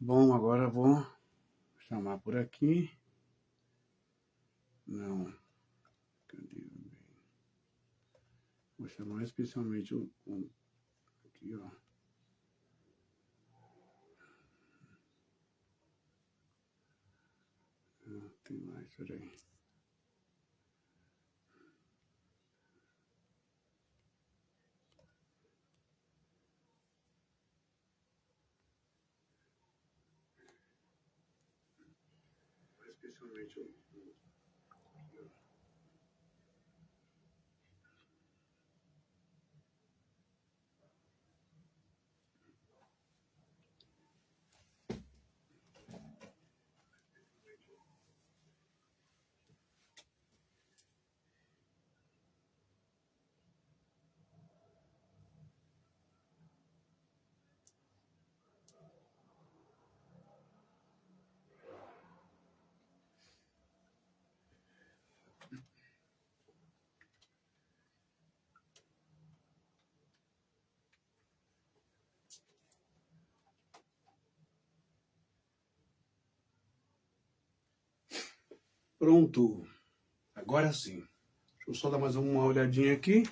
Bom, agora eu vou chamar por aqui. Não. Cadê? Vou chamar especialmente aqui, ó. Não, tem mais, peraí. Especialmente Pronto. Agora sim. Deixa eu só dar mais uma olhadinha aqui.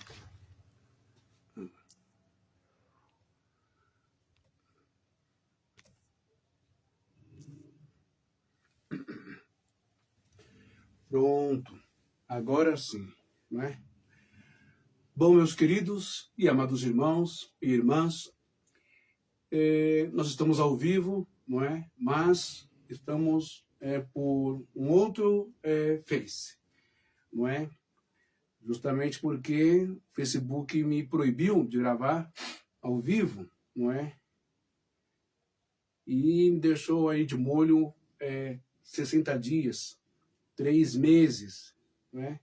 Pronto. Agora sim, né? Bom, meus queridos e amados irmãos e irmãs, nós estamos ao vivo, não é? Mas estamos por um outro Face, não é? Justamente porque o Facebook me proibiu de gravar ao vivo, não é? E me deixou aí de molho 60 dias, 3 meses, não é?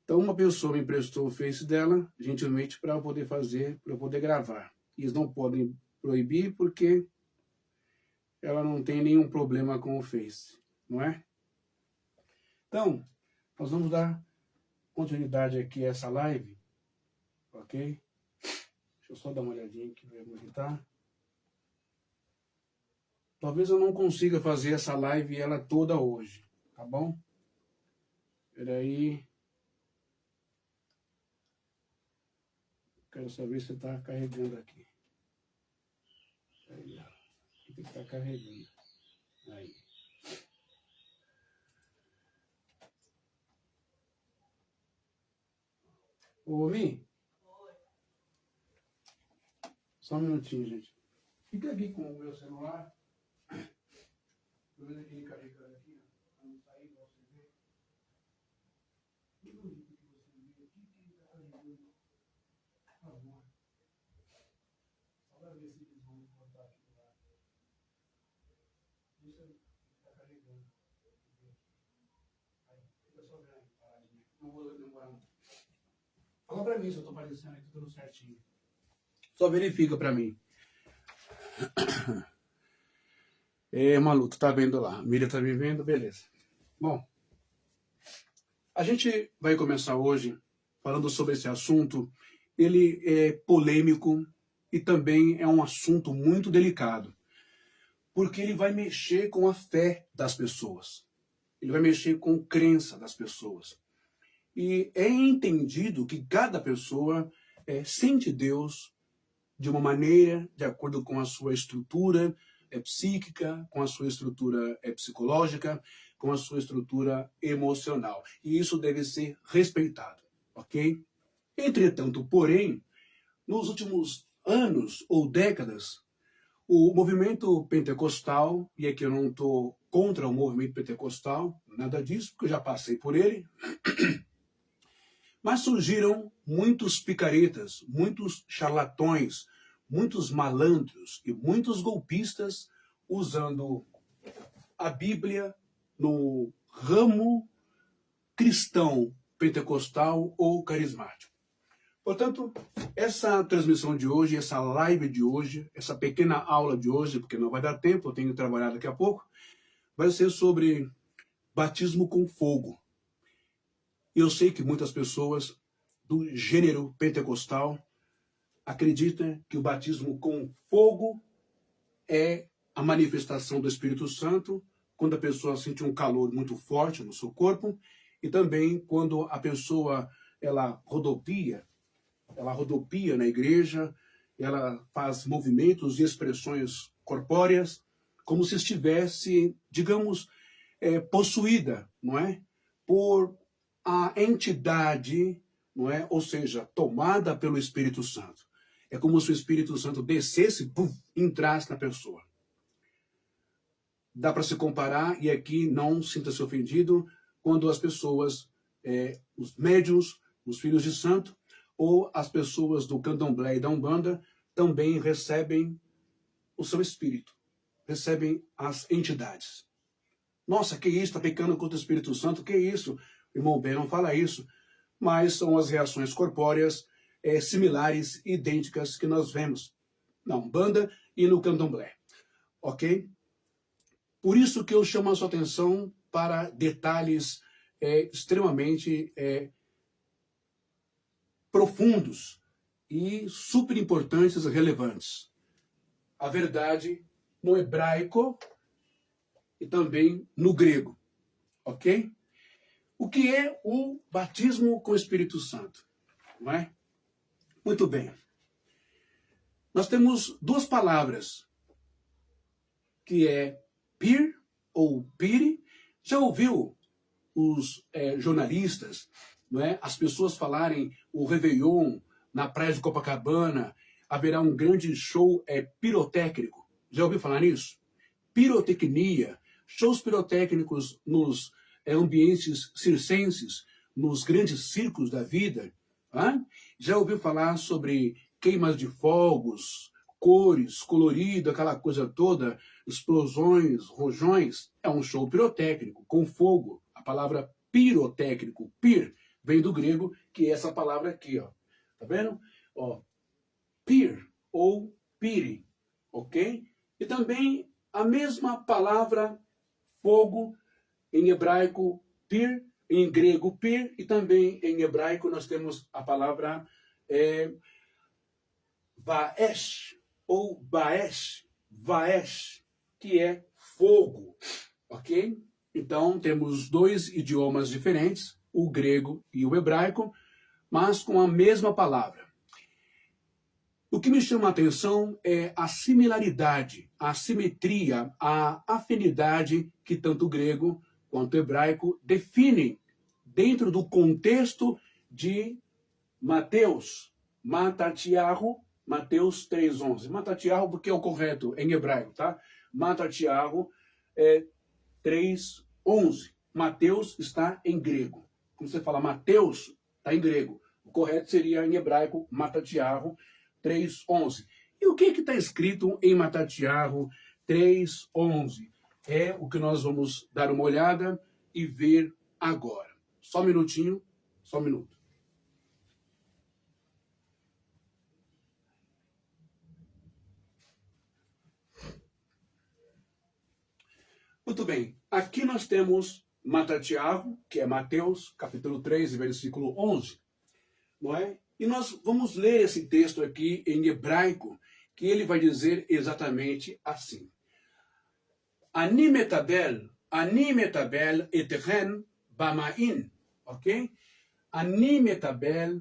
Então uma pessoa me emprestou o Face dela, gentilmente, para eu poder fazer, para eu poder gravar. E eles não podem proibir porque ela não tem nenhum problema com o Face, não é? Então, nós vamos dar continuidade aqui a essa live, ok? Deixa eu só dar uma olhadinha aqui, ver como está. Talvez eu não consiga fazer essa live ela toda hoje, tá bom? Espera aí. Quero saber se está carregando aqui. Aí, ó. Tem que estar carregando. Aí. Ouvi? Só um minutinho, gente. Fica aqui com o meu celular. Tô vendo aquele carregando aqui, ó. Pra não sair, pra você ver. Tudo isso que você vê aqui, que ele tá carregando. Por favor. Só pra ver se eles vão botar aqui do lado. Deixa ele tá carregando. Aí, fica só vendo aí, paradinha. Não vou demorar muito. Fala pra mim se eu tô aparecendo aqui tudo certinho. Só verifica pra mim. Malu, tu tá vendo lá. A Miriam tá me vendo? Beleza. Bom, a gente vai começar hoje falando sobre esse assunto. Ele é polêmico e também é um assunto muito delicado, porque ele vai mexer com a fé das pessoas. Ele vai mexer com a crença das pessoas. E é entendido que cada pessoa sente Deus de uma maneira, de acordo com a sua estrutura psíquica, com a sua estrutura psicológica, com a sua estrutura emocional. E isso deve ser respeitado, ok? Entretanto, porém, nos últimos anos ou décadas, o movimento pentecostal, e aqui eu não estou contra o movimento pentecostal, nada disso, porque eu já passei por ele, mas surgiram muitos picaretas, muitos charlatões, muitos malandros e muitos golpistas usando a Bíblia no ramo cristão pentecostal ou carismático. Portanto, essa transmissão de hoje, essa live de hoje, essa pequena aula de hoje, porque não vai dar tempo, eu tenho que trabalhar daqui a pouco, vai ser sobre batismo com fogo. Eu sei que muitas pessoas do gênero pentecostal acreditam que o batismo com fogo é a manifestação do Espírito Santo, quando a pessoa sente um calor muito forte no seu corpo, e também quando a pessoa ela rodopia na igreja, ela faz movimentos e expressões corpóreas, como se estivesse, digamos, possuída, não é? Por a entidade, não é? Ou seja, tomada pelo Espírito Santo. É como se o Espírito Santo descesse, pum, entrasse na pessoa. Dá para se comparar, e aqui não sinta-se ofendido, quando as pessoas, os médiuns, os filhos de santo, ou as pessoas do candomblé e da umbanda, também recebem o seu espírito, recebem as entidades. Nossa, que isso, está pecando contra o Espírito Santo, que isso? O irmão Ben não fala isso, mas são as reações corpóreas similares, idênticas, que nós vemos na umbanda e no candomblé, ok? Por isso que eu chamo a sua atenção para detalhes extremamente profundos e super importantes e relevantes. A verdade no hebraico e também no grego, ok? O que é o batismo com o Espírito Santo? Não é? Muito bem. Nós temos duas palavras, que é pir ou piri. Já ouviu os jornalistas, não é? As pessoas falarem o Réveillon na praia de Copacabana, haverá um grande show pirotécnico. Já ouviu falar nisso? Pirotecnia, shows pirotécnicos nos ambientes circenses, nos grandes circos da vida. Hein? Já ouviu falar sobre queimas de fogos, cores, colorido, aquela coisa toda, explosões, rojões? É um show pirotécnico, com fogo. A palavra pirotécnico, pir, vem do grego, que é essa palavra aqui, ó. Tá vendo? Ó, pir ou piri, ok? E também a mesma palavra fogo, em hebraico pir, em grego pir, e também em hebraico nós temos a palavra vaesh, ou vaesh, que é fogo, ok? Então temos dois idiomas diferentes, o grego e o hebraico, mas com a mesma palavra. O que me chama a atenção é a similaridade, a simetria, a afinidade que tanto o grego quanto o hebraico definem dentro do contexto de Mateus, Matatiahu, Mateus 3:11. Matatiahu porque é o correto em hebraico, tá? Matatiahu 3:11. Mateus está em grego. Quando você fala Mateus, está em grego. O correto seria em hebraico Matatiahu 3:11. E o que está escrito em Matatiahu 3:11? É o que nós vamos dar uma olhada e ver agora. Só um minutinho, só um minuto. Muito bem, aqui nós temos Matatiahu, que é Mateus, capítulo 3, versículo 11, não é? E nós vamos ler esse texto aqui em hebraico, que ele vai dizer exatamente assim. Ani metabel etchen bamain, ok? Ani metabel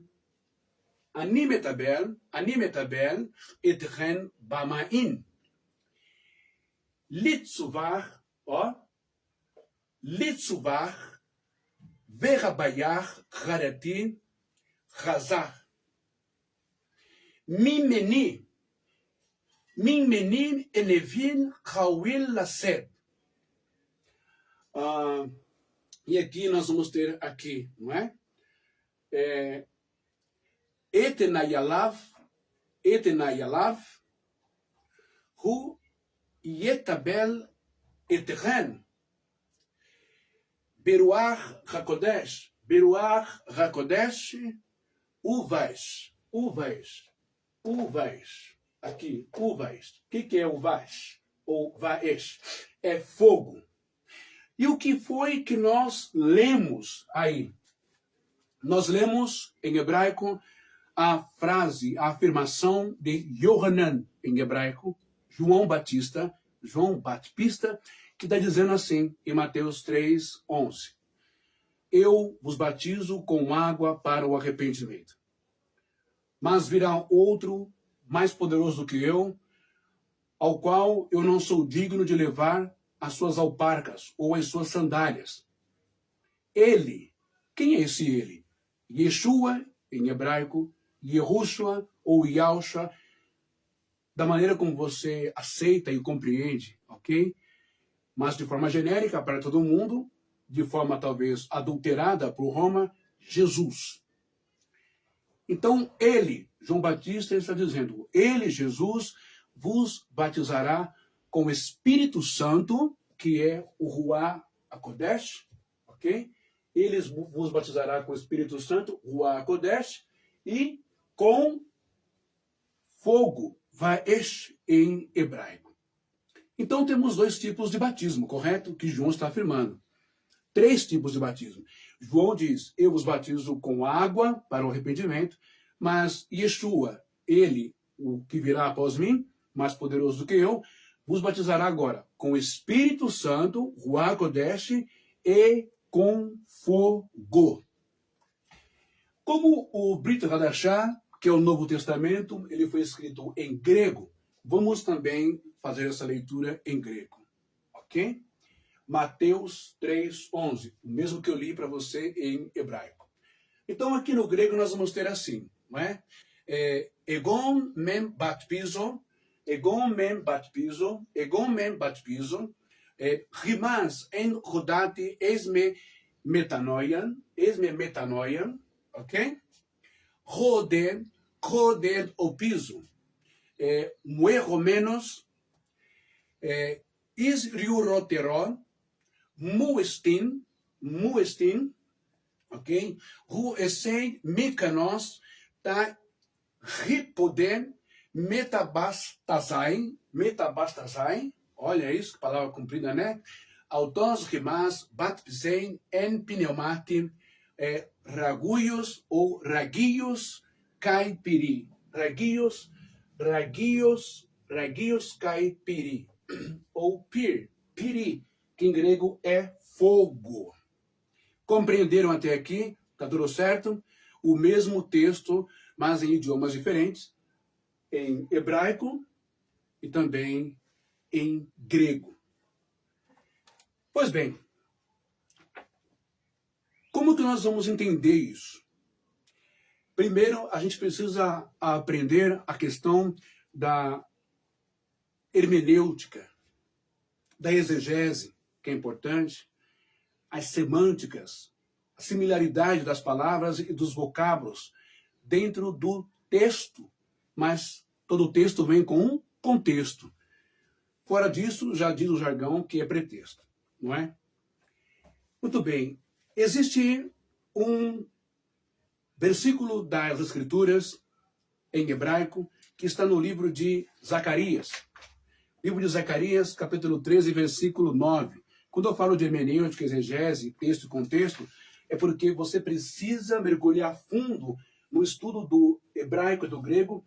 etchen bamain. Litzuvach, ó, litzuvach verabayach charatin chazach. Mimeni elevin chawil lased. E aqui nós vamos ter aqui, não é? Etenayalav, hu yetabel etchen. Beruach HaKodesh, uvais. Aqui, uvais. O que é uvais? Ou vaesh? É fogo. E o que foi que nós lemos aí? Nós lemos em hebraico a frase, a afirmação de Yohanan, em hebraico, João Batista, João Batista, que está dizendo assim, em Mateus 3:11. Eu vos batizo com água para o arrependimento. Mas virá outro, mais poderoso do que eu, ao qual eu não sou digno de levar as suas alparcas ou as suas sandálias. Ele, quem é esse ele? Yeshua, em hebraico, Yehoshua ou Yahshua, da maneira como você aceita e compreende, ok? Mas de forma genérica para todo mundo, de forma talvez adulterada por Roma, Jesus. Então ele, João Batista, está dizendo, ele, Jesus, vos batizará com o Espírito Santo, que é o Ruach HaKodesh, ok? Ele vos batizará com o Espírito Santo, Ruach HaKodesh, e com fogo, Vaesh em hebraico. Então temos dois tipos de batismo, correto? Que João está afirmando. 3 tipos de batismo. João diz, eu vos batizo com água para o arrependimento, mas Yeshua, ele, o que virá após mim, mais poderoso do que eu, vos batizará agora com o Espírito Santo, Ruach HaKodesh, e com fogo. Como o Brit Hadashah, que é o Novo Testamento, ele foi escrito em grego, vamos também fazer essa leitura em grego, ok? Mateus 3:11, o mesmo que eu li para você em hebraico. Então aqui no grego nós vamos ter assim, não é? Egon mem batpizo, egon mem batpizo, egon mem batpizo, rimas en rodati esme metanoian, ok? Roden opizo, muero menos, isriuroteron, muestin, ok? Ru essem mekanos ta ripoden metabastazain, olha isso, que palavra comprida, né? Autós rimas batpisen en pneumatim, raguios ou raguios caipiri. Raguios caipiri. Ou piri, que em grego é fogo. Compreenderam até aqui? Tá tudo certo? O mesmo texto, mas em idiomas diferentes, em hebraico e também em grego. Pois bem, como que nós vamos entender isso? Primeiro, a gente precisa aprender a questão da hermenêutica, da exegese, que é importante, as semânticas, a similaridade das palavras e dos vocábulos dentro do texto, mas todo texto vem com um contexto. Fora disso, já diz o jargão que é pretexto, não é? Muito bem, existe um versículo das Escrituras em hebraico que está no livro de Zacarias. Livro de Zacarias, capítulo 13, versículo 9. Quando eu falo de hermenêutica, exegese, texto e contexto, é porque você precisa mergulhar fundo no estudo do hebraico e do grego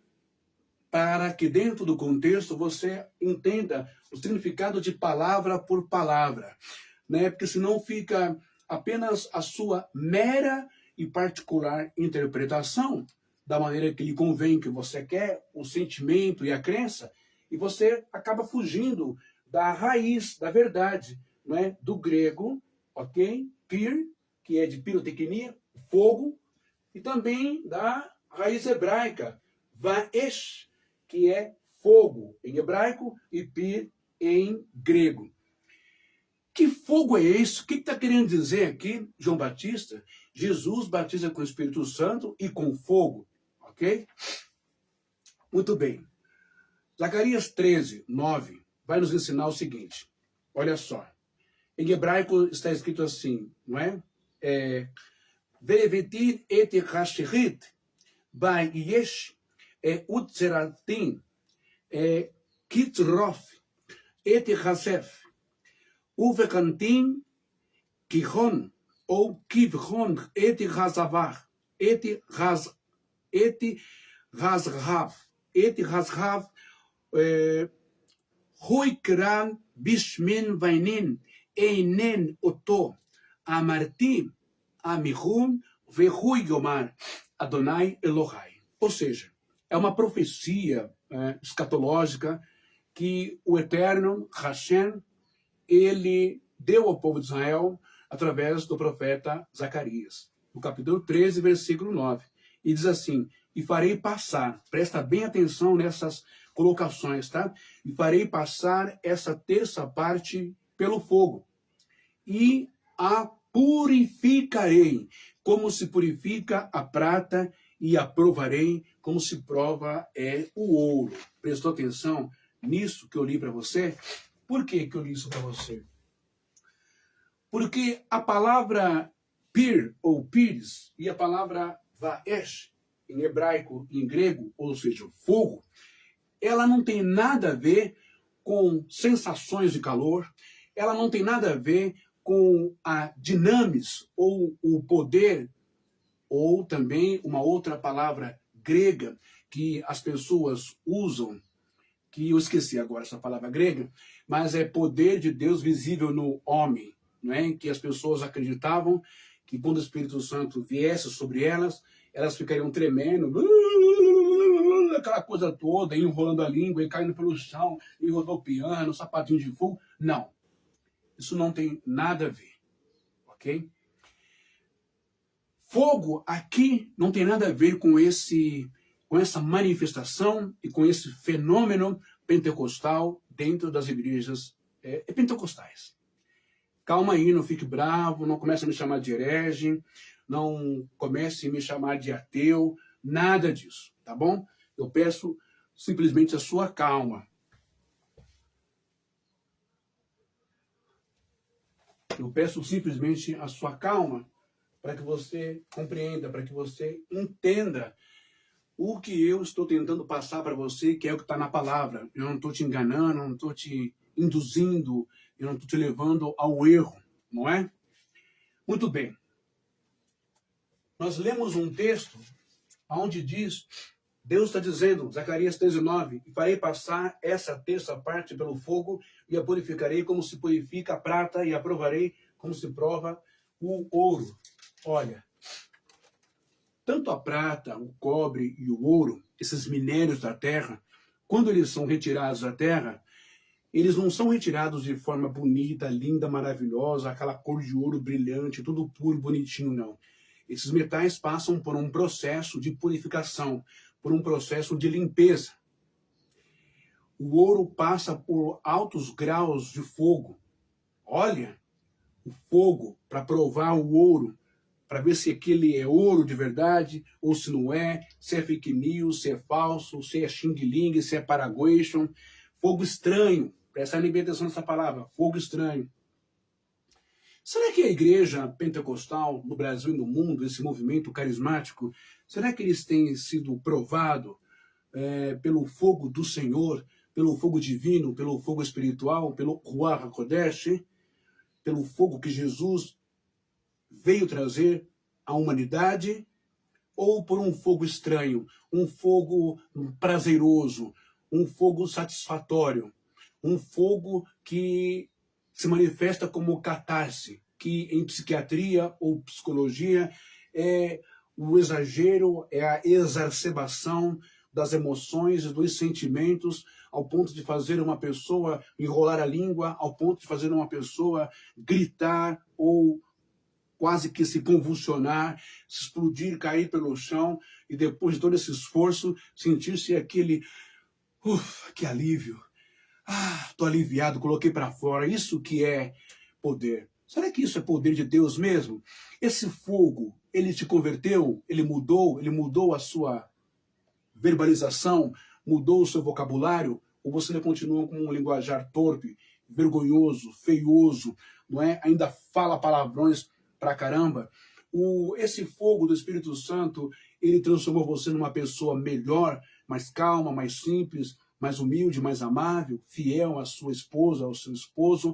para que dentro do contexto você entenda o significado de palavra por palavra, né? Porque senão fica apenas a sua mera e particular interpretação da maneira que lhe convém, que você quer, o sentimento e a crença, e você acaba fugindo da raiz, da verdade, né? Do grego, ok? Pir, que é de pirotecnia, fogo, e também da raiz hebraica, vaesh, que é fogo em hebraico e pir em grego. Que fogo é esse? O que está querendo dizer aqui, João Batista? Jesus batiza com o Espírito Santo e com fogo, ok? Muito bem. Zacarias 13, 9, vai nos ensinar o seguinte. Olha só. Em hebraico está escrito assim, não é? Verevetir et hasherit, by yesh utzeratin, kitzrof, et hasef, uvekantin, kihon, ou kivhon, et hazavar, et hazrav, Huikran bishmin vainin einen oto amarti amihun vehui gomar Adonai Elohai. Ou seja, é uma profecia escatológica que o Eterno, Hashem, ele deu ao povo de Israel através do profeta Zacarias. No capítulo 13, versículo 9. E diz assim, e farei passar, presta bem atenção nessas colocações, tá? E farei passar essa terça parte pelo fogo, e a purificarei, como se purifica a prata, e a provarei, como se prova o ouro. Prestou atenção nisso que eu li para você? Por que eu li isso para você? Porque a palavra pir, ou pires, e a palavra vaesh, em hebraico e em grego, ou seja, fogo, ela não tem nada a ver com sensações de calor, ela não tem nada a ver com a dinamis, ou o poder, ou também uma outra palavra grega que as pessoas usam, que eu esqueci agora essa palavra grega, mas é poder de Deus visível no homem, não é? Que as pessoas acreditavam que quando o Espírito Santo viesse sobre elas, elas ficariam tremendo, aquela coisa toda, enrolando a língua e caindo pelo chão, e rodopiando, sapatinho de fogo. Não. Isso não tem nada a ver. Ok? Fogo aqui não tem nada a ver com essa manifestação e com esse fenômeno pentecostal dentro das igrejas pentecostais. Calma aí, não fique bravo, não comece a me chamar de herege, não comece a me chamar de ateu, nada disso, tá bom? Eu peço simplesmente a sua calma. Eu peço simplesmente a sua calma para que você compreenda, para que você entenda o que eu estou tentando passar para você, que é o que está na palavra. Eu não estou te enganando, eu não estou te induzindo, eu não estou te levando ao erro, não é? Muito bem. Nós lemos um texto onde diz, Deus está dizendo, Zacarias 13:9, e farei passar essa terça parte pelo fogo, e a purificarei como se purifica a prata, e a provarei como se prova o ouro. Olha, tanto a prata, o cobre e o ouro, esses minérios da terra, quando eles são retirados da terra, eles não são retirados de forma bonita, linda, maravilhosa, aquela cor de ouro brilhante, tudo puro, bonitinho, não. Esses metais passam por um processo de purificação, por um processo de limpeza. O ouro passa por altos graus de fogo. Olha, o fogo para provar o ouro, para ver se aquele é ouro de verdade ou se não é, se é fake news, se é falso, se é xing-ling, se é paraguation. Fogo estranho, presta bem atenção nessa palavra, fogo estranho. Será que a igreja pentecostal no Brasil e no mundo, esse movimento carismático, será que eles têm sido provados pelo fogo do Senhor, pelo fogo divino, pelo fogo espiritual, pelo Ruach HaKodesh, pelo fogo que Jesus veio trazer à humanidade, ou por um fogo estranho, um fogo prazeroso, um fogo satisfatório, um fogo que se manifesta como catarse, que em psiquiatria ou psicologia é o exagero, é a exacerbação das emoções e dos sentimentos, ao ponto de fazer uma pessoa enrolar a língua, ao ponto de fazer uma pessoa gritar ou quase que se convulsionar, se explodir, cair pelo chão, e depois de todo esse esforço, sentir-se aquele, que alívio. Tô aliviado, coloquei para fora. Isso que é poder. Será que isso é poder de Deus mesmo? Esse fogo, ele te converteu? Ele mudou a sua verbalização? Mudou o seu vocabulário? Ou você ainda continua com um linguajar torpe, vergonhoso, feioso, não é? Ainda fala palavrões pra caramba? Esse fogo do Espírito Santo, ele transformou você numa pessoa melhor, mais calma, mais simples, mais humilde, mais amável, fiel à sua esposa, ao seu esposo,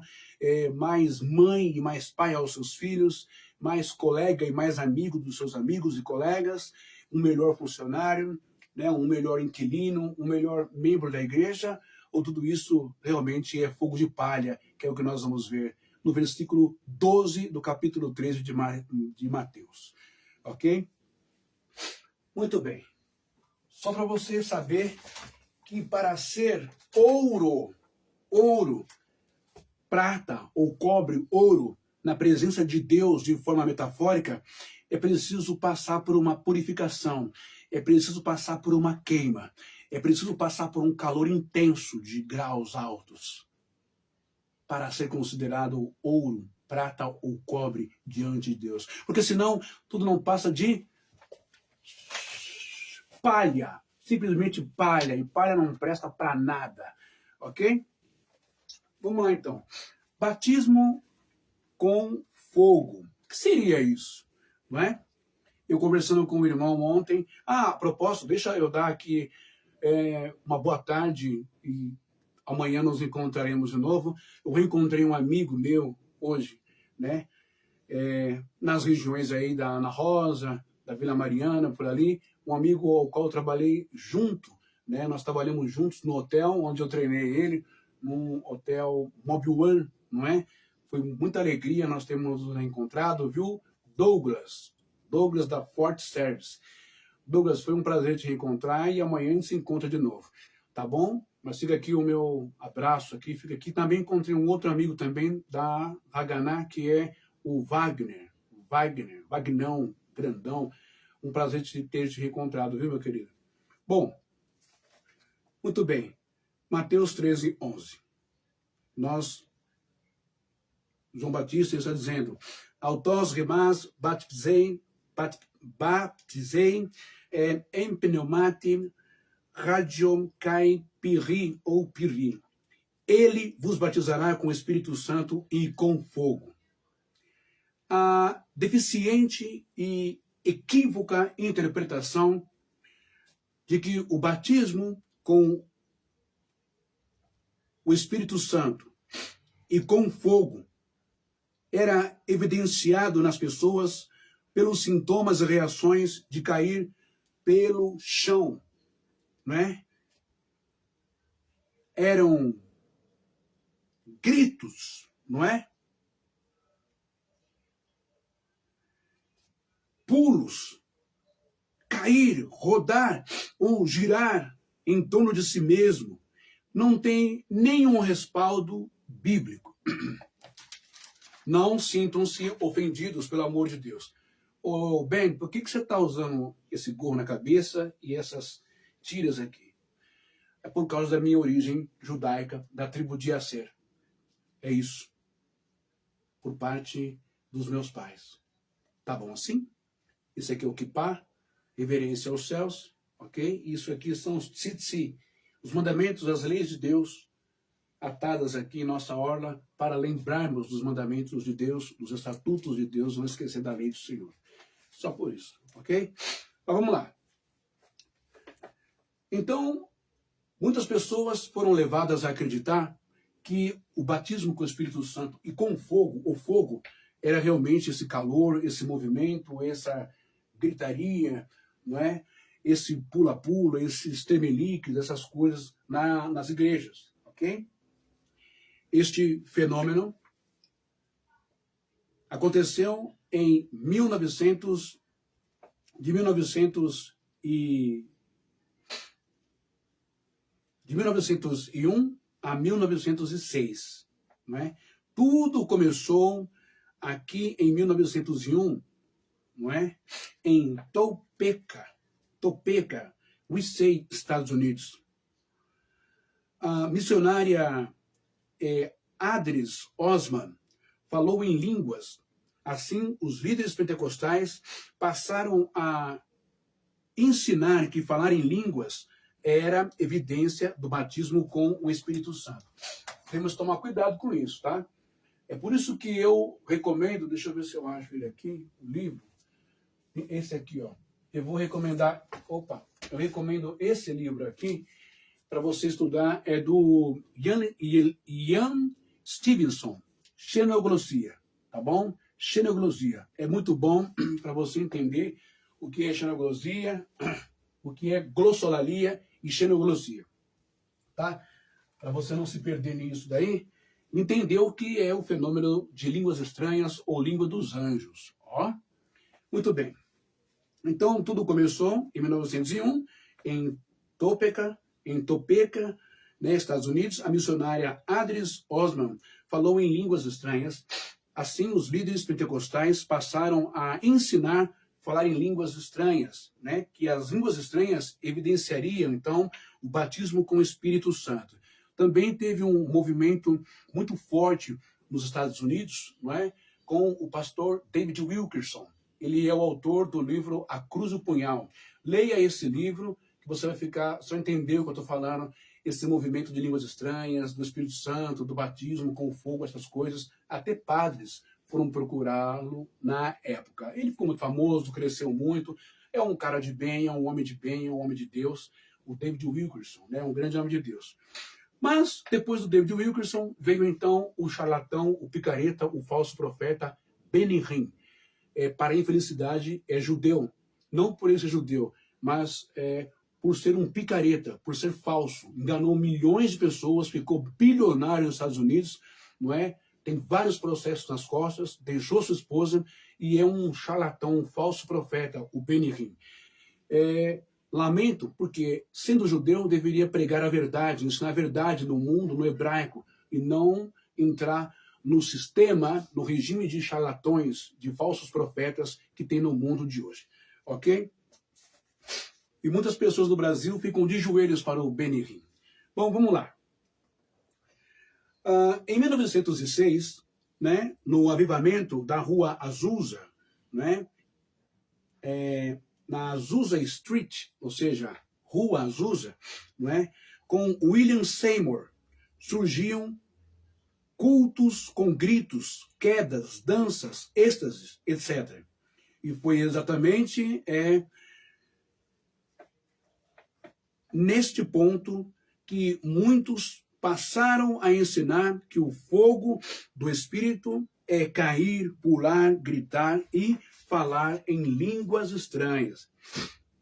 mais mãe e mais pai aos seus filhos, mais colega e mais amigo dos seus amigos e colegas, um melhor funcionário, né, um melhor inquilino, um melhor membro da igreja? ou tudo isso realmente é fogo de palha, que é o que nós vamos ver no versículo 12 do capítulo 13 de Mateus. Ok? Muito bem. Só para você saber que para ser ouro, prata ou cobre, ouro, na presença de Deus de forma metafórica, é preciso passar por uma purificação, é preciso passar por uma queima, é preciso passar por um calor intenso de graus altos para ser considerado ouro, prata ou cobre diante de Deus. Porque senão tudo não passa de palha, simplesmente palha, e palha não presta para nada, ok? Vamos lá então. Batismo com fogo. O que seria isso? Não é? Eu conversando com o irmão ontem, a propósito, deixa eu dar aqui uma boa tarde e amanhã nos encontraremos de novo. Eu reencontrei um amigo meu hoje, né? Nas regiões aí da Ana Rosa, da Vila Mariana, por ali, um amigo ao qual eu trabalhei junto, né? Nós trabalhamos juntos no hotel onde eu treinei ele, num hotel Mobile One, não é? Foi muita alegria nós termos nos encontrado, viu? Douglas da Fort Service. Douglas, foi um prazer te reencontrar e amanhã a gente se encontra de novo, tá bom? Mas fica aqui o meu abraço aqui, fica aqui. Também encontrei um outro amigo também da Haganá, que é o Vagnão, grandão. Um prazer ter te reencontrado, viu, meu querido? Bom, muito bem. Mateus 13, 11. João Batista está dizendo, autós remás baptizei em pneumati radium kai piri ou piri. Ele vos batizará com o Espírito Santo e com fogo. A deficiente e equívoca interpretação de que o batismo com o Espírito Santo e com fogo era evidenciado nas pessoas pelos sintomas e reações de cair pelo chão, não é? Eram gritos, não é? Pulos, cair, rodar ou girar em torno de si mesmo, não tem nenhum respaldo bíblico. Não sintam-se ofendidos, pelo amor de Deus. Ô, Ben, por que você está usando esse gorro na cabeça e essas tiras aqui? É por causa da minha origem judaica, da tribo de Aser. É isso. Por parte dos meus pais. Tá bom assim? Isso aqui é o kippah, reverência aos céus, ok? Isso aqui são os tzitzi, os mandamentos, as leis de Deus, atadas aqui em nossa orla, para lembrarmos dos mandamentos de Deus, dos estatutos de Deus, não esquecer da lei do Senhor. Só por isso, ok? Mas vamos lá. Então, muitas pessoas foram levadas a acreditar que o batismo com o Espírito Santo e com fogo, o fogo, era realmente esse calor, esse movimento, essa gritaria, não é? Esse pula-pula, esses tremeliques, essas coisas nas igrejas, ok? Este fenômeno aconteceu em 1901 a 1906. Não é? Tudo começou aqui em 1901, não é? Em Topeka, USA, Estados Unidos. A missionária Adris Osman falou em línguas. Assim, os líderes pentecostais passaram a ensinar que falar em línguas era evidência do batismo com o Espírito Santo. Temos que tomar cuidado com isso, tá? É por isso que eu recomendo, deixa eu ver se eu acho ele aqui, o livro, esse aqui, ó. Eu vou recomendar, eu recomendo esse livro aqui para você estudar, é do Ian Stevenson, Xenoglossia, tá bom? Xenoglossia. É muito bom para você entender o que é xenoglossia, o que é glossolalia e xenoglossia, tá? para você não se perder nisso daí, entendeu o que é o fenômeno de línguas estranhas ou língua dos anjos. Ó, muito bem. Então, tudo começou em 1901, em Topeka, né, Estados Unidos. A missionária Adris Osman falou em línguas estranhas. Assim, os líderes pentecostais passaram a ensinar a falar em línguas estranhas, né, que as línguas estranhas evidenciariam, então, o batismo com o Espírito Santo. Também teve um movimento muito forte nos Estados Unidos, não é, com o pastor David Wilkerson. Ele é o autor do livro A Cruz e o Punhal. Leia esse livro, que você vai ficar, só entender o que eu estou falando, esse movimento de línguas estranhas, do Espírito Santo, do batismo com fogo, essas coisas. Até padres foram procurá-lo na época. Ele ficou muito famoso, cresceu muito, é um cara de bem, é um homem de bem, é um homem de Deus, o David Wilkerson, né? Um grande homem de Deus. Mas, depois do David Wilkerson, veio então o charlatão, o picareta, o falso profeta Benny Hinn. Para a infelicidade, é judeu. Não por ele ser judeu, mas por ser um picareta, por ser falso. Enganou milhões de pessoas, ficou bilionário nos Estados Unidos, não é? Tem vários processos nas costas, deixou sua esposa e é um charlatão, um falso profeta, o Benny Hinn. Lamento, porque, sendo judeu, deveria pregar a verdade, ensinar a verdade no mundo, no hebraico, e não entrar no sistema, no regime de charlatões, de falsos profetas que tem no mundo de hoje. Ok? E muitas pessoas do Brasil ficam de joelhos para o Benny Hinn. Bom, vamos lá. Em 1906, né, no avivamento da rua Azusa, né, na Azusa Street, ou seja, Rua Azusa, não é? Com William Seymour, surgiam cultos com gritos, quedas, danças, êxtases, etc. E foi exatamente neste ponto que muitos passaram a ensinar que o fogo do Espírito é cair, pular, gritar e falar em línguas estranhas.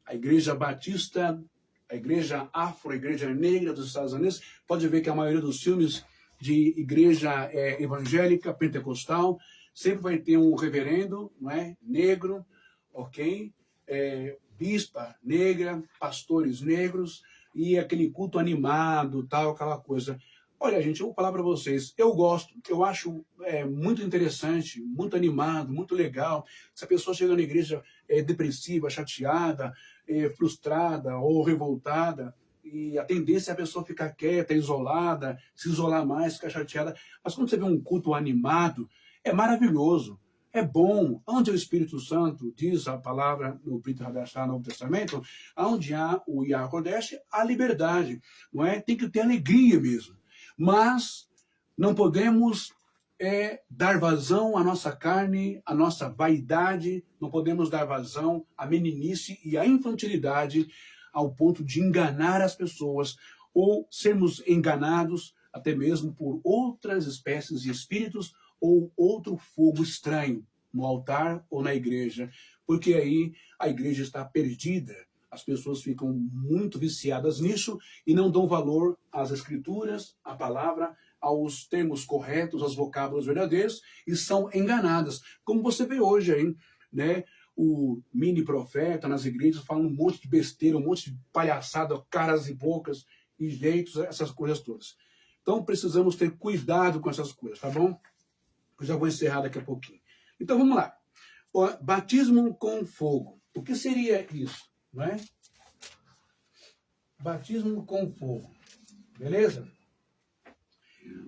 A Igreja Batista, a Igreja Afro, a Igreja Negra dos Estados Unidos, pode ver que a maioria dos filmes de igreja evangélica, pentecostal, sempre vai ter um reverendo, não é? Negro, ok? Bispa negra, pastores negros, e aquele culto animado, tal, aquela coisa. Olha, gente, eu vou falar para vocês, eu gosto, eu acho muito interessante, muito animado, muito legal. Se a pessoa chega na igreja depressiva, chateada, frustrada ou revoltada, e a tendência é a pessoa ficar quieta, isolada, se isolar mais, ficar chateada. Mas quando você vê um culto animado, é maravilhoso, é bom. Onde é o Espírito Santo, diz a palavra no Brit Hadashah, no Novo Testamento, onde há o Yah Kodesh, há liberdade, não é? Tem que ter alegria mesmo. Mas não podemos dar vazão à nossa carne, à nossa vaidade, não podemos dar vazão à meninice e à infantilidade ao ponto de enganar as pessoas ou sermos enganados até mesmo por outras espécies de espíritos ou outro fogo estranho no altar ou na igreja, porque aí a igreja está perdida. As pessoas ficam muito viciadas nisso e não dão valor às escrituras, à palavra, aos termos corretos, aos vocábulos verdadeiros e são enganadas. Como você vê hoje aí, né? O mini profeta nas igrejas fala um monte de besteira, um monte de palhaçada, caras e bocas e jeitos, essas coisas todas. Então precisamos ter cuidado com essas coisas, tá bom? Eu já vou encerrar daqui a pouquinho. Então vamos lá. O batismo com fogo. O que seria isso? Não é? Batismo com fogo. Beleza?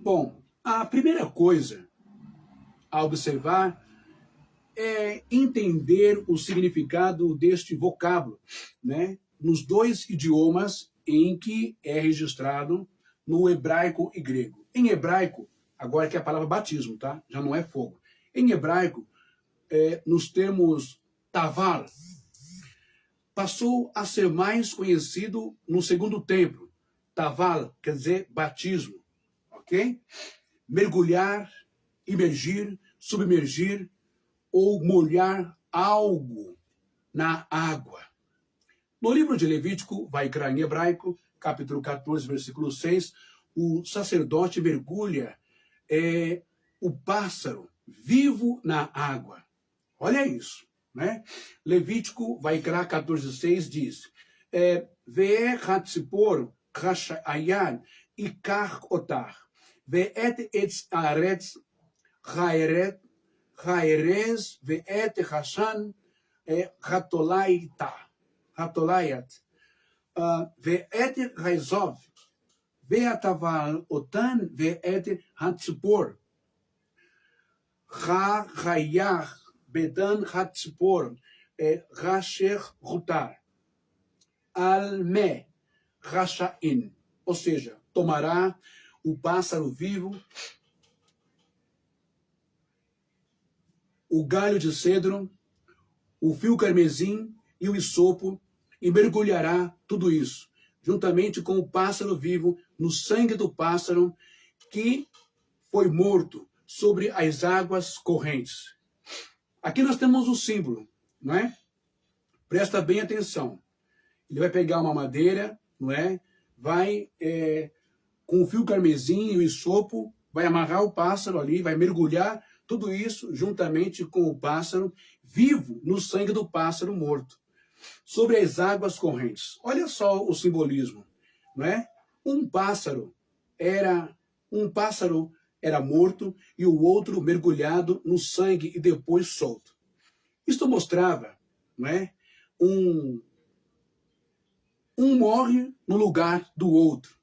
Bom, a primeira coisa a observar é entender o significado deste vocábulo, né? Nos dois idiomas em que é registrado, no hebraico e grego. Em hebraico, agora que é a palavra batismo, tá? Já não é fogo. Em hebraico, nos termos tavar, passou a ser mais conhecido no segundo templo. Taval quer dizer batismo, ok? Mergulhar, imergir, submergir ou molhar algo na água. No livro de Levítico, Vaikra em hebraico, capítulo 14, versículo 6, o sacerdote mergulha o pássaro vivo na água. Olha isso, né? Levítico, Vaikra 14:6 diz: Ve'e hatzipor rasha'ayad ikach otar, ve'et etz aretz chaerez ve'et hashan hatolayat, ve'et raizov, ve'ataval otan ve'et hatzipor, Chayach, Bedan Hatzipor, Rasher Rutar, Alme, Rashain. Ou seja, tomará o pássaro vivo, o galho de cedro, o fio carmesim e o isopo, e mergulhará tudo isso, juntamente com o pássaro vivo, no sangue do pássaro que foi morto sobre as águas correntes. Aqui nós temos o símbolo, não é? Presta bem atenção. Ele vai pegar uma madeira, não é? Vai com o fio carmesim e o isopo, vai amarrar o pássaro ali, vai mergulhar tudo isso juntamente com o pássaro vivo no sangue do pássaro morto, sobre as águas correntes. Olha só o simbolismo, não é? Um pássaro era morto e o outro mergulhado no sangue e depois solto. Isto mostrava, não é? Um morre no lugar do outro.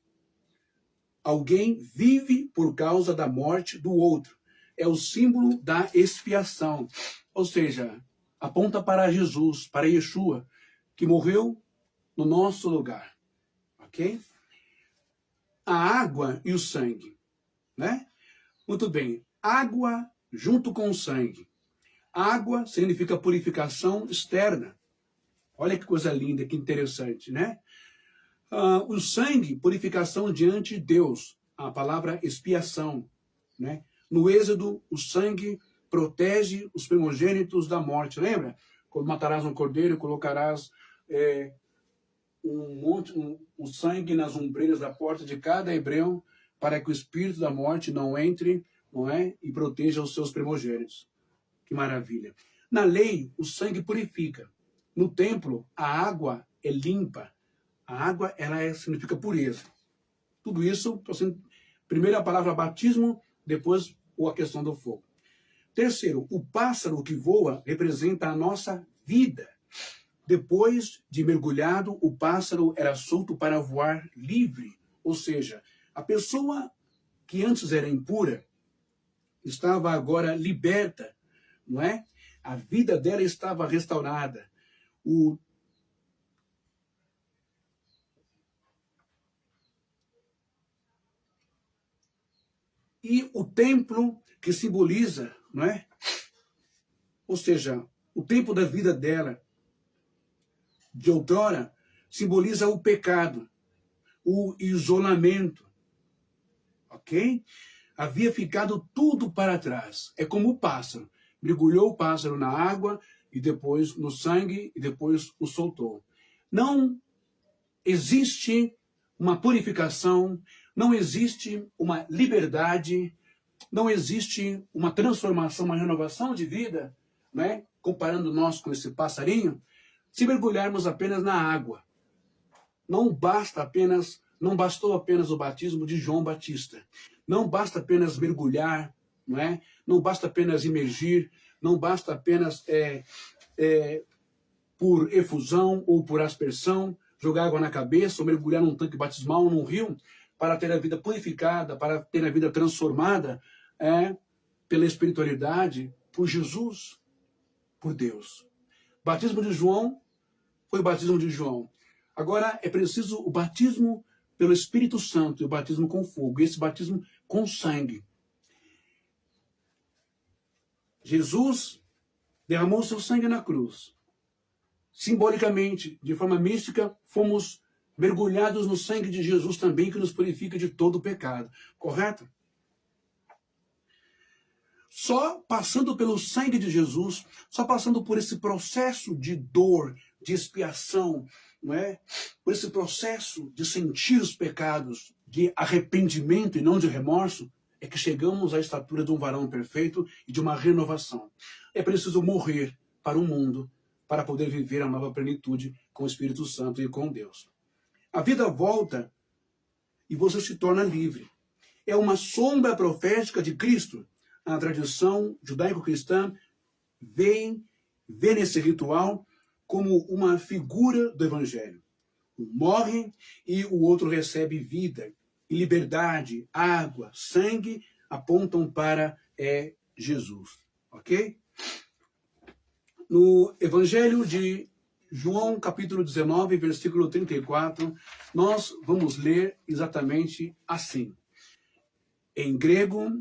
Alguém vive por causa da morte do outro. É o símbolo da expiação. Ou seja, aponta para Jesus, para Yeshua, que morreu no nosso lugar. Ok? A água e o sangue, né? Muito bem, água junto com o sangue. Água significa purificação externa. Olha que coisa linda, que interessante, né? O sangue, purificação diante de Deus. A palavra expiação, né? No Êxodo, o sangue protege os primogênitos da morte. Lembra? Quando matarás um cordeiro, colocarás o sangue nas ombreiras da porta de cada hebreu, para que o espírito da morte não entre, não é? E proteja os seus primogênitos. Que maravilha. Na lei, o sangue purifica. No templo, a água é limpa. A água, significa pureza. Tudo isso, primeiro a palavra batismo, depois a questão do fogo. Terceiro, o pássaro que voa representa a nossa vida. Depois de mergulhado, o pássaro era solto para voar livre. Ou seja, a pessoa que antes era impura estava agora liberta, não é? A vida dela estava restaurada. E o templo que simboliza, não é? Ou seja, o tempo da vida dela, de outrora, simboliza o pecado, o isolamento, ok? Havia ficado tudo para trás. É como o pássaro. Mergulhou o pássaro na água, e depois no sangue, e depois o soltou. Não existe uma purificação, não existe uma liberdade, não existe uma transformação, uma renovação de vida, né? Comparando nós com esse passarinho, se mergulharmos apenas na água. Não bastou apenas o batismo de João Batista. Não basta apenas mergulhar, não é? Não basta apenas imergir, não basta apenas por efusão ou por aspersão, jogar água na cabeça ou mergulhar num tanque batismal ou num rio para ter a vida purificada, para ter a vida transformada pela espiritualidade, por Jesus, por Deus. Batismo de João foi o batismo de João. Agora é preciso o batismo pelo Espírito Santo e o batismo com fogo, esse batismo com sangue. Jesus derramou seu sangue na cruz. Simbolicamente, de forma mística, fomos mergulhados no sangue de Jesus também, que nos purifica de todo o pecado. Correto? Só passando pelo sangue de Jesus, só passando por esse processo de dor, de expiação, não é? Por esse processo de sentir os pecados de arrependimento e não de remorso, é que chegamos à estatura de um varão perfeito e de uma renovação. É preciso morrer para o mundo para poder viver a nova plenitude com o Espírito Santo e com Deus. A vida volta e você se torna livre. É uma sombra profética de Cristo. A tradição judaico-cristã vê nesse ritual como uma figura do Evangelho. Um morre e o outro recebe vida. E liberdade, água, sangue apontam para Jesus. Ok? No Evangelho de João, capítulo 19, versículo 34, nós vamos ler exatamente assim. Em grego,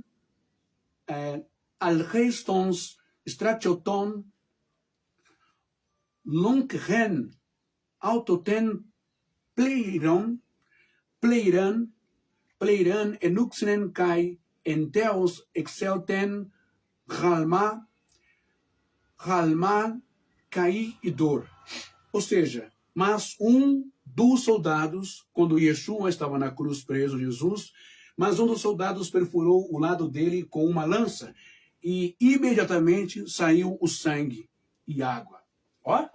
alcheistons stratioton lunkren autoten pleiran enuxinen kai enteos excelten galma kai idor. Ou seja, mas um dos soldados, quando Yeshua estava na cruz preso, Jesus, mas um dos soldados perfurou o lado dele com uma lança e imediatamente saiu o sangue e água. Ó,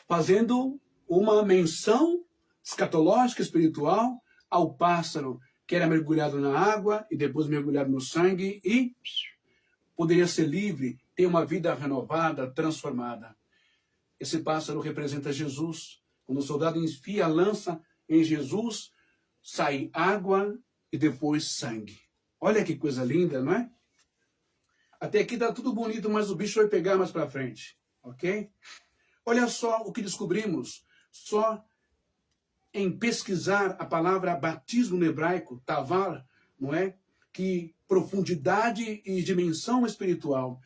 fazendo uma menção escatológica, espiritual, ao pássaro que era mergulhado na água e depois mergulhado no sangue e poderia ser livre, ter uma vida renovada, transformada. Esse pássaro representa Jesus. Quando o soldado enfia a lança em Jesus, sai água e depois sangue. Olha que coisa linda, não é? Até aqui tá tudo bonito, mas o bicho vai pegar mais para frente, ok? Olha só o que descobrimos só em pesquisar a palavra batismo no hebraico, tavar, não é? Que profundidade e dimensão espiritual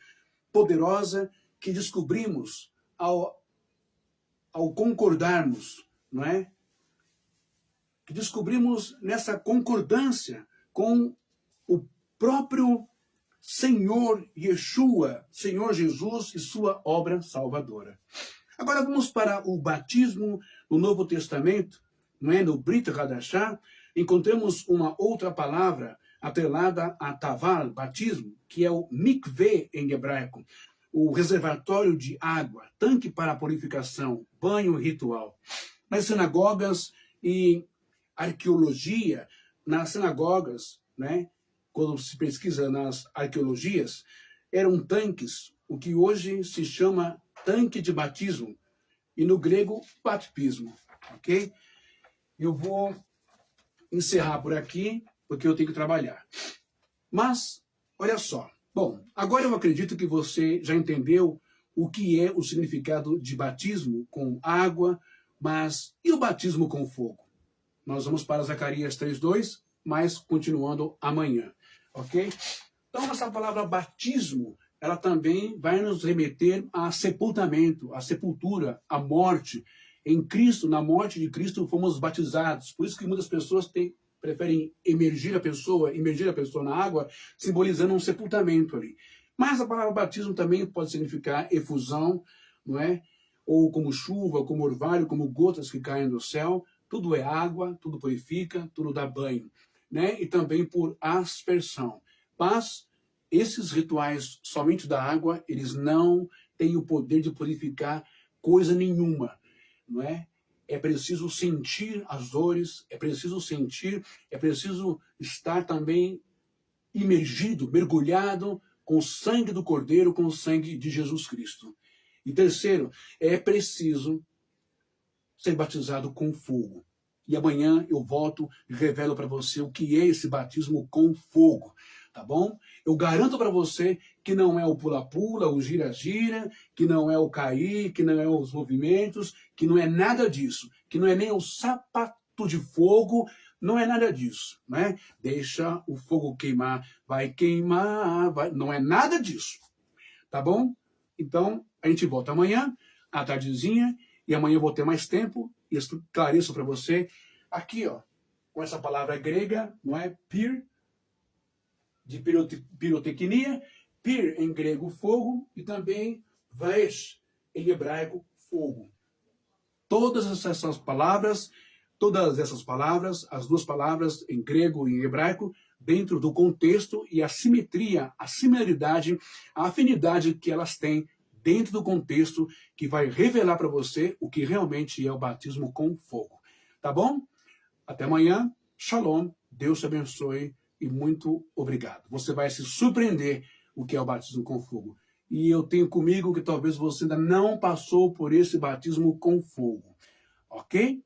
poderosa que descobrimos ao concordarmos, não é? Que descobrimos nessa concordância com o próprio Senhor Yeshua, Senhor Jesus e sua obra salvadora. Agora vamos para o batismo no Novo Testamento, não é? No Brit Hadashah, encontramos uma outra palavra atrelada a tavar, batismo, que é o mikveh em hebraico, o reservatório de água, tanque para purificação, banho ritual. Nas sinagogas e arqueologia, nas sinagogas, né, quando se pesquisa nas arqueologias, eram tanques, o que hoje se chama tanque de batismo, e no grego, batismo, ok? Eu vou encerrar por aqui, porque eu tenho que trabalhar. Mas, olha só. Bom, agora eu acredito que você já entendeu o que é o significado de batismo com água, mas e o batismo com fogo? Nós vamos para Zacarias 3:2, mas continuando amanhã, ok? Então, essa palavra batismo, ela também vai nos remeter a sepultamento, a sepultura, a morte. Em Cristo, na morte de Cristo, fomos batizados. Por isso que muitas pessoas preferem imergir a pessoa na água, simbolizando um sepultamento ali. Mas a palavra batismo também pode significar efusão, não é? Ou como chuva, como orvalho, como gotas que caem do céu. Tudo é água, tudo purifica, tudo dá banho, né? E também por aspersão. Mas esses rituais somente da água, eles não têm o poder de purificar coisa nenhuma, não é? É preciso sentir as dores, é preciso estar também imergido, mergulhado com o sangue do Cordeiro, com o sangue de Jesus Cristo. E terceiro, é preciso ser batizado com fogo. E amanhã eu volto e revelo para você o que é esse batismo com fogo, tá bom? Eu garanto para você que não é o pula-pula, o gira-gira, que não é o cair, que não é os movimentos, que não é nada disso, que não é nem o sapato de fogo, não é nada disso, né? Deixa o fogo queimar, vai queimar, vai... não é nada disso, tá bom? Então, a gente volta amanhã, à tardezinha, e amanhã eu vou ter mais tempo e esclareço para você aqui, ó, com essa palavra grega, não é? Pir, de pirotecnia, pir em grego fogo e também vaesh em hebraico fogo. Todas essas palavras, todas essas palavras, as duas palavras em grego e em hebraico, dentro do contexto e a simetria, a similaridade, a afinidade que elas têm dentro do contexto que vai revelar para você o que realmente é o batismo com fogo. Tá bom? Até amanhã. Shalom. Deus te abençoe e muito obrigado. Você vai se surpreender o que é o batismo com fogo. E eu tenho comigo que talvez você ainda não passou por esse batismo com fogo. Ok?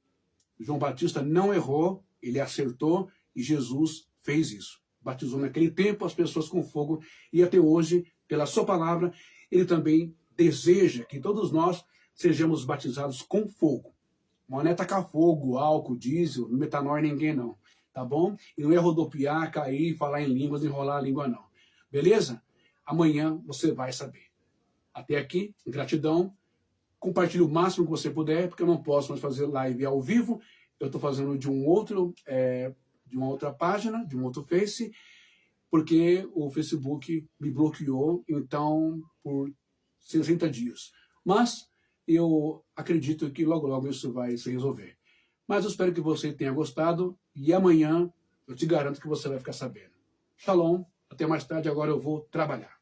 João Batista não errou, ele acertou e Jesus fez isso. Batizou naquele tempo as pessoas com fogo e até hoje, pela sua palavra, ele também deseja que todos nós sejamos batizados com fogo. Não é tacar fogo, álcool, diesel, metanol, ninguém não. Tá bom? E não é rodopiar, cair, falar em línguas, enrolar a língua não. Beleza? Amanhã você vai saber. Até aqui, gratidão. Compartilhe o máximo que você puder, porque eu não posso mais fazer live ao vivo. Eu estou fazendo de de uma outra página, de um outro Face, porque o Facebook me bloqueou, então, por 60 dias. Mas eu acredito que logo, logo isso vai se resolver. Mas eu espero que você tenha gostado e amanhã eu te garanto que você vai ficar sabendo. Shalom, até mais tarde, agora eu vou trabalhar.